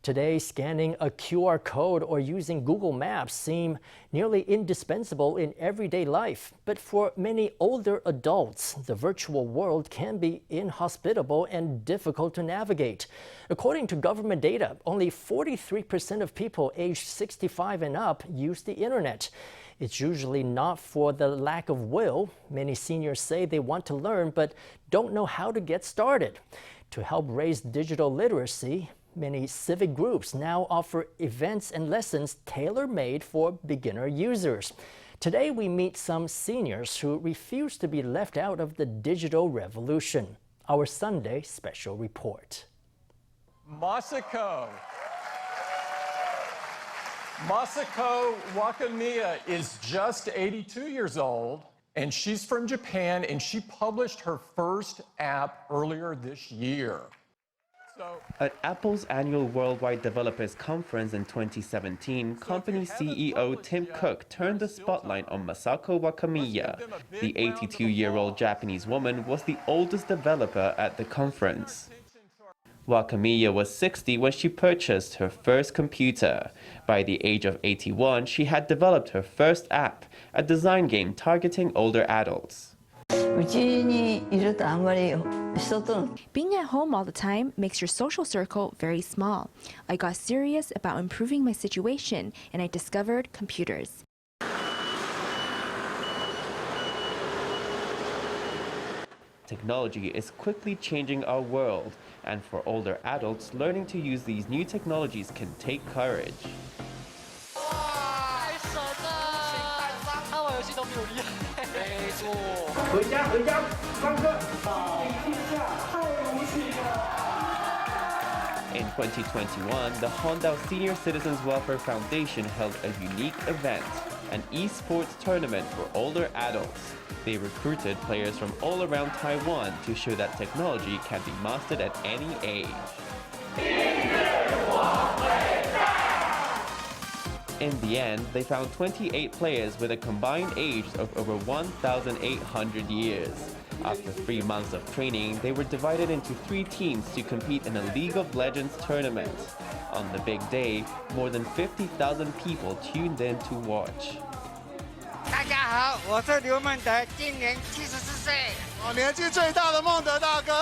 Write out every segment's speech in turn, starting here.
Today, scanning a QR code or using Google Maps seem nearly indispensable in everyday life. But for many older adults, the virtual world can be inhospitable and difficult to navigate. According to government data, only 43% of people aged 65 and up use the internet. It's usually not for the lack of will. Many seniors say they want to learn but don't know how to get started. To help raise digital literacy, many civic groups now offer events and lessons tailor-made for beginner users. Today we meet some seniors who refuse to be left out of the digital revolution. Our Sunday special report. Masako Wakamiya is just 82 years old, and she's from Japan, and she published her first app earlier this year. At Apple's annual Worldwide Developers Conference in 2017, company CEO Tim Cook turned the spotlight on Masako Wakamiya. The 82-year-old Japanese woman was the oldest developer at the conference. Wakamiya was 60 when she purchased her first computer. By the age of 81, she had developed her first app, a design game targeting older adults. Being at home all the time makes your social circle very small. I got serious about improving my situation and I discovered computers. Technology is quickly changing our world, and for older adults, learning to use these new technologies can take courage. In 2021, the Hondao Senior Citizens Welfare Foundation held a unique event, an esports tournament for older adults. They recruited players from all around Taiwan to show that technology can be mastered at any age. In the end, they found 28 players with a combined age of over 1,800 years. After 3 months of training, they were divided into 3 teams to compete in a League of Legends tournament. On the big day, more than 50,000 people tuned in to watch. 大家好，我是刘孟德，今年74岁，我年纪最大的孟德大哥。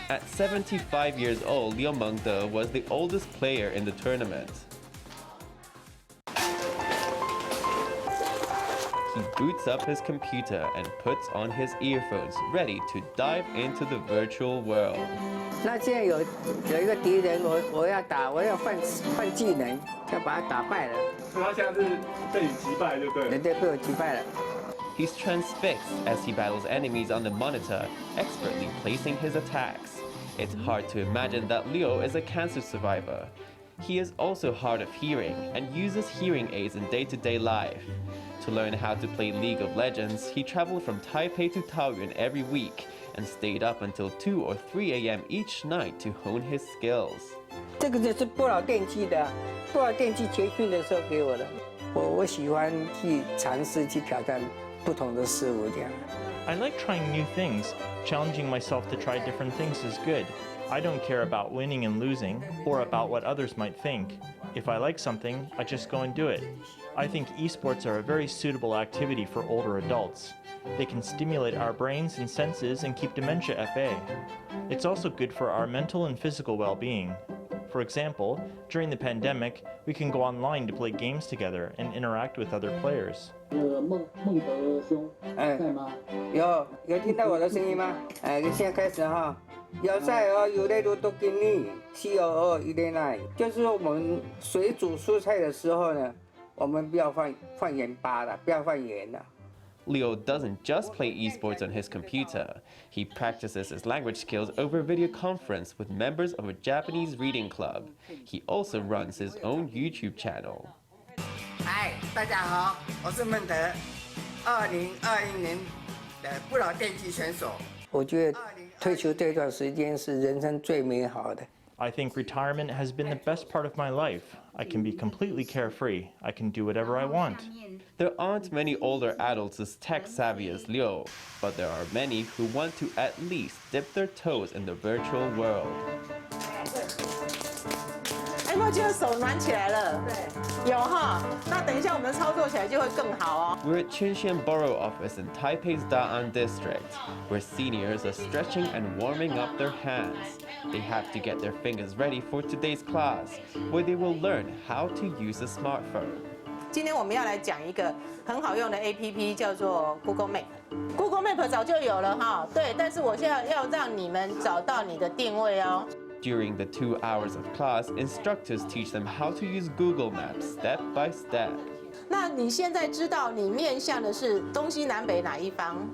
At 75 years old, Liu Mengde was the oldest player in the tournament. He boots up his computer and puts on his earphones, ready to dive into the virtual world. 那现在有一个敌人，我要打，我要换技能，要把他打败了。他现在是被你击败，就对了。对，被我击败了。 He's transfixed as he battles enemies on the monitor, expertly placing his attacks. It's hard to imagine that Leo is a cancer survivor. He is also hard of hearing and uses hearing aids in day-to-day life. To learn how to play League of Legends, he traveled from Taipei to Taoyuan every week and stayed up until 2 or 3 a.m. each night to hone his skills. 这个就是不老电器的，不老电器培训的时候给我的。我喜欢去尝试去挑战不同的事物，这样。 I like trying new things. Challenging myself to try different things is good. I don't care about winning and losing, or about what others might think. If I like something, I just go and do it. I think esports are a very suitable activity for older adults. They can stimulate our brains and senses and keep dementia at bay. It's also good for our mental and physical well-being. For example, during the pandemic, we can go online to play games together and interact with other players. 孟德兄，在吗？有听到我的声音吗？现在开始哈。要在哦，有的都给你，COO 一点来，就是说我们水煮蔬菜的时候呢，我们不要放盐巴的，不要放盐的。 Leo doesn't just play esports on his computer. He practices his language skills over video conference with members of a Japanese reading club. He also runs his own YouTube channel. 嗨，大家好，我是孟德，2021年的不老电器选手。我觉得退休这段时间是人生最美好的。 I think retirement has been the best part of my life. I can be completely carefree. I can do whatever I want. There aren't many older adults as tech-savvy as Liu, but there are many who want to at least dip their toes in the virtual world. 有没有觉得手暖起来了？对，有哈。那等一下我们操作起来就会更好哦。We're at Qinshan Borough Office in Taipei's Da'an District, where seniors are stretching and warming up their hands. They have to get their fingers ready for today's class, where they will learn how to use a smartphone. 今天我们要来讲一个很好用的 APP， 叫做 Google Map。Google Map 早就有了哈，对，但是我现在要让你们找到你的定位哦。During the 2 hours of class, instructors teach them how to use Google Maps step by step. 那你现在知道你面向的是东西南北哪一方？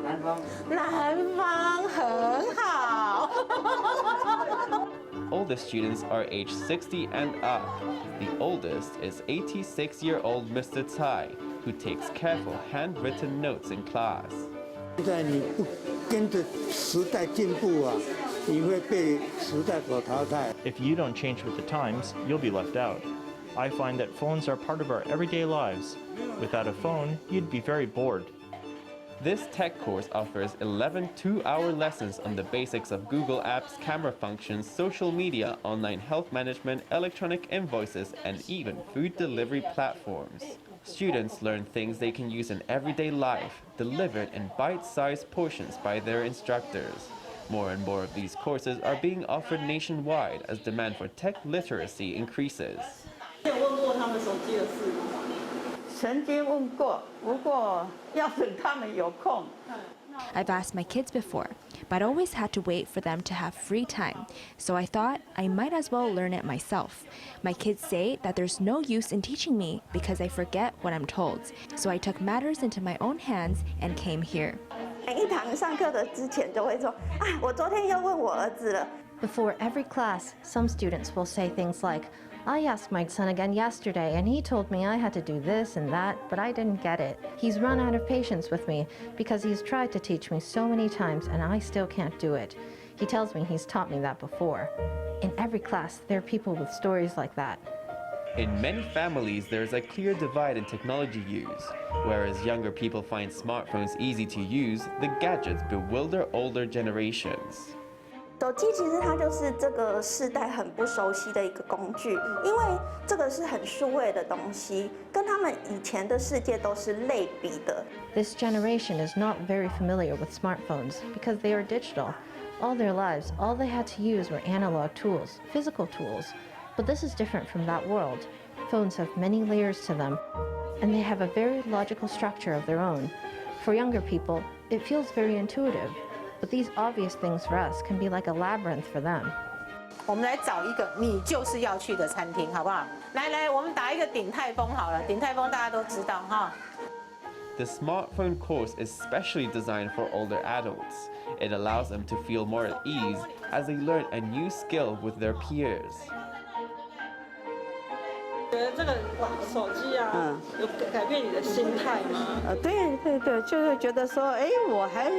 南方。南方很好。All the students are aged 60 and up. The oldest is 86-year-old Mr. Tsai, who takes careful handwritten notes in class. 现在你不跟着时代进步啊，你会被时代所淘汰。 If you don't change with the times, you'll be left out. I find that phones are part of our everyday lives. Without a phone, you'd be very bored. This tech course offers 11 2-hour lessons on the basics of Google Apps, camera functions, social media, online health management, electronic invoices, and even food delivery platforms. Students learn things they can use in everyday life, delivered in bite-sized portions by their instructors. More and more of these courses are being offered nationwide as demand for tech literacy increases. 有问过他们手机的事吗？曾经问过，不过要等他们有空。 I've asked my kids before, but always had to wait for them to have free time. So I thought I might as well learn it myself. My kids say that there's no use in teaching me because I forget what I'm told. So I took matters into my own hands and came here. 每一堂上课的之前就会说，啊，我昨天又问我儿子了。 Before every class, some students will say things like, I asked my son again yesterday and he told me I had to do this and that, but I didn't get it. He's run out of patience with me because he's tried to teach me so many times and I still can't do it. He tells me he's taught me that before. In every class, there are people with stories like that. In many families, there is a clear divide in technology use. Whereas younger people find smartphones easy to use, the gadgets bewilder older generations. 手机其实它就是这个世代很不熟悉的一个工具，因为这个是很数位的东西，跟他们以前的世界都是类比的。 This generation is not very familiar with smartphones because they are digital. All their lives, all they had to use were analog tools, physical tools. But this is different from that world. Phones have many layers to them, and they have a very logical structure of their own. For younger people, it feels very intuitive. But these obvious things for us can be like a labyrinth for them. 我们来找一个你就是要去的餐厅，好不好？来，我们打一个鼎泰丰好了。鼎泰丰大家都知道哈。The smartphone course is specially designed for older adults. It allows them to feel more at ease as they learn a new skill with their peers. 觉得这个手机啊，有改变你的心态吗？对，就是觉得说，哎，我还。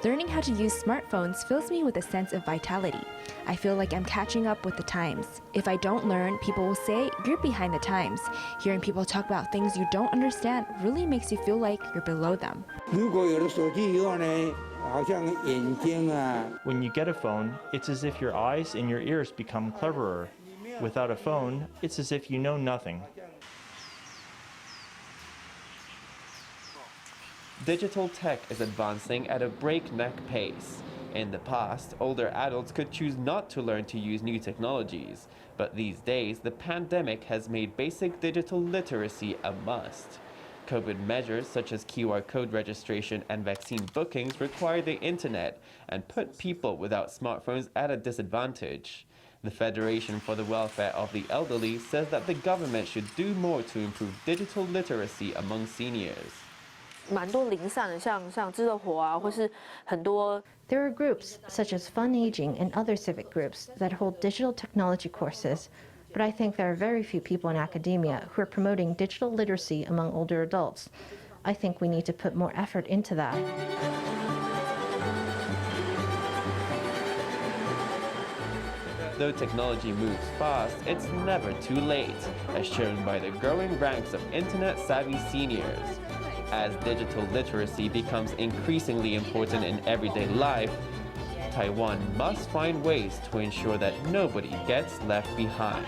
Learning how to use smartphones fills me with a sense of vitality. I feel like I'm catching up with the times. If I don't learn, people will say, you're behind the times. Hearing people talk about things you don't understand really makes you feel like you're below them. 如果有了手机以后呢，好像眼睛啊。 When you get a phone, it's as if your eyes and your ears become cleverer. Without a phone, it's as if you know nothing. Digital tech is advancing at a breakneck pace. In the past, older adults could choose not to learn to use new technologies, but these days, the pandemic has made basic digital literacy a must. COVID measures such as QR code registration and vaccine bookings require the internet and put people without smartphones at a disadvantage. The Federation for the Welfare of the Elderly says that the government should do more to improve digital literacy among seniors. 蛮多零散的，像智乐活啊，或是很多。 There are groups such as Fun Aging and other civic groups that hold digital technology courses, but I think there are very few people in academia who are promoting digital literacy among older adults. I think we need to put more effort into that. Though technology moves fast, it's never too late, as shown by the growing ranks of internet-savvy seniors. As digital literacy becomes increasingly important in everyday life, Taiwan must find ways to ensure that nobody gets left behind.